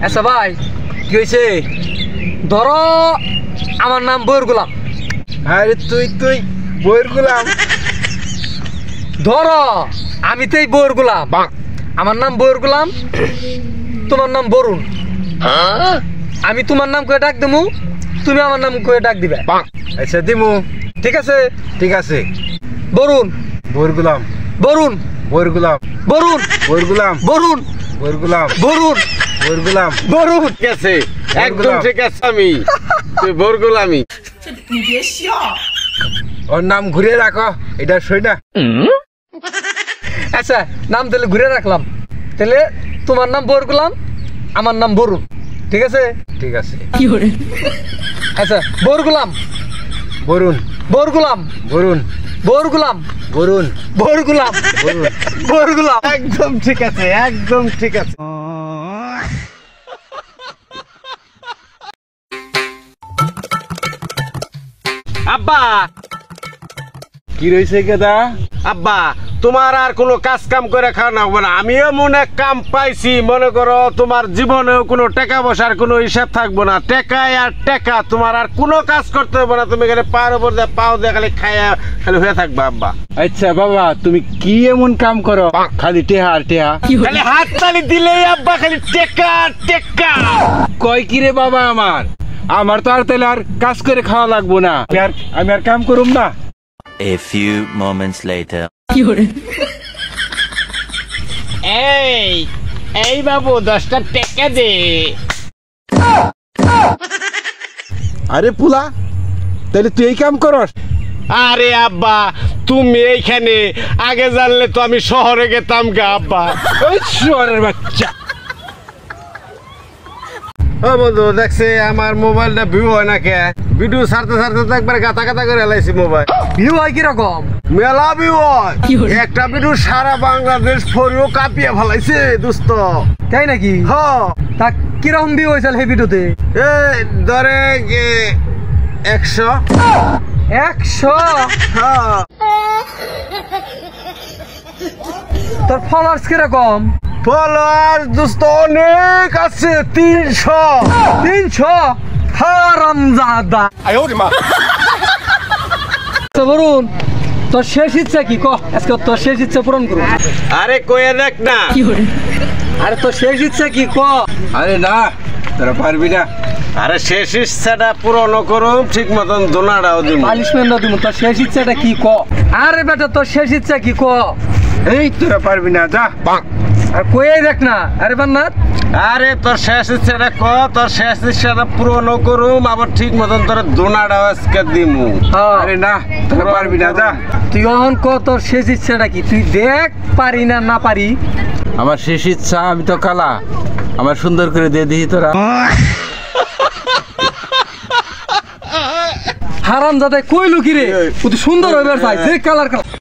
আচ্ছা ভাই কি হয়েছে? ধরো আমার নাম বইয়ের গোলাম। আরে তুই বইয়ের গোলাম? ধরো আমি তো এই বইয়ের গোলাম, আমার নাম বইয়ের গোলাম, তোমার নাম বরুণ। আমি তোমার নাম করে ডাক দেবো, তুমি আমার নাম করে ডাক দিবে। আচ্ছা দিমু। ঠিক আছে? ঠিক আছে। বরুণ বইয়ের গোলাম। বরুণ বইয়ের গোলাম। বরুণ বইয়ের গোলাম। বরুণ বইয়ের গোলাম। বরুণ বইয়ের গোলাম। বরুণ। ঠিক আছে, একদম ঠিক আছে। আমি তুই বইয়ের গোলামি। ওর নাম ঘুরিয়ে রাখো, এটা সই না। আচ্ছা নাম তাহলে ঘুরে রাখলাম, তাহলে তোমার নাম বইয়ের গোলাম, আমার নাম বরুণ। ঠিক আছে? ঠিক আছে। আচ্ছা বইয়ের গোলাম বরুণ। বইয়ের গোলাম বরুণ। বইয়ের গোলাম বরুণ। বইয়ের গোলাম বরুণ। বইয়ের গোলাম। একদম ঠিক আছে, একদম ঠিক আছে। আব্বা কি রয়েছে কেদা? আব্বা তোমার আর কোনো কাজ কাম করে খাওয়া না হবে না। আমিও মনে কাম পাইছি, মনে করো তোমার জীবনেও কোনো টাকা পয়সার কোনো হিসাব থাকবো না। টাকায় আর টাকা, তোমার আর কোনো কাজ করতে হবে না। তুমি এখানে পায়ের উপর দিয়ে পাও দিয়ে খালি খাইয়া খালি হয়ে থাকবা আব্বা। আচ্ছা বাবা, তুমি কি এমন কাম করো? খালি টেহা আর টেহা, খালি হাত তালি দিলেই আব্বা খালি টেকা টেকা। কয় কি রে বাবা? আমার তো আর তাহলে আর কাজ করে খাওয়া লাগবো না। আমি আর কাম করুম না। A few moments later. এই বাবু 10টা টাকা দে। আরে পুলা, তাহলে তুই এই কাম করস? আরে আব্বা তুমি এইখানে, আগে জানলে তো আমি শহরে গেতাম গা আব্বা। ওই শুয়ারের বাচ্চা। ও বন্ধু দেখছে আমার মোবাইলটা ভিউ হয় না কে? ভিডিও ছাড়তে ছাড়তে তো একবার গাতা গাতা করে এলাইছি মোবাইল। ভিউ হয় কিরকম? মেলা ভিউ হয়। একটা ভিডিও সারা বাংলাদেশ ফরিও কাঁপিয়ে ফেলাইছে দোস্ত। তাই নাকি? হ্যাঁ। তা কিরকম ভিউ হয়েছিল সেই ভিডিওতে? এই ধরে 100। 100? হ্যাঁ। তোর ফলোয়ার্স কিরকম? ফলোয়ার দোস্ত অনেক আছে, 300। 300? হারামজাদা। আচ্ছা বরুণ, তোর শেষ ইচ্ছা কি? কহ আজকে তোর শেষ ইচ্ছা পূরণ করুন। আরে কয়ে দেখ না। আরে তোর শেষ ইচ্ছা কি ক? আরে না, তোরা পারবি না। আরে শেষ ইচ্ছাটা পূরণ করুম, ঠিক মতন দোনাটাও দিব। পানিশমেন্ট দিব। তোর শেষ ইচ্ছাটা কি ক? আরে বেটা তোর শেষ ইচ্ছা কি ক? এই তোরা পারবি না, যা। আর কয়ে দেখ না। আরে বান্নাত, আরে তোর শেষ ইচ্ছাটা ক, তোর শেষ ইচ্ছাটা পূরণ করুম, আবার ঠিক মতন তোর দোনাটাও আজকে দিমু। আরে না, তোরা পারবি না, যা। তুই এখন ক তোর শেষ ইচ্ছাটা কি? তুই দেখ পারি না না পারি। আমার শেষ ইচ্ছা, আমি তো কালা, আমার সুন্দর করে দিয়ে দিই তোরা। হারামজাদা কইলু কি রে? ও তো সুন্দর হইবার চাই, যে কালার কালার।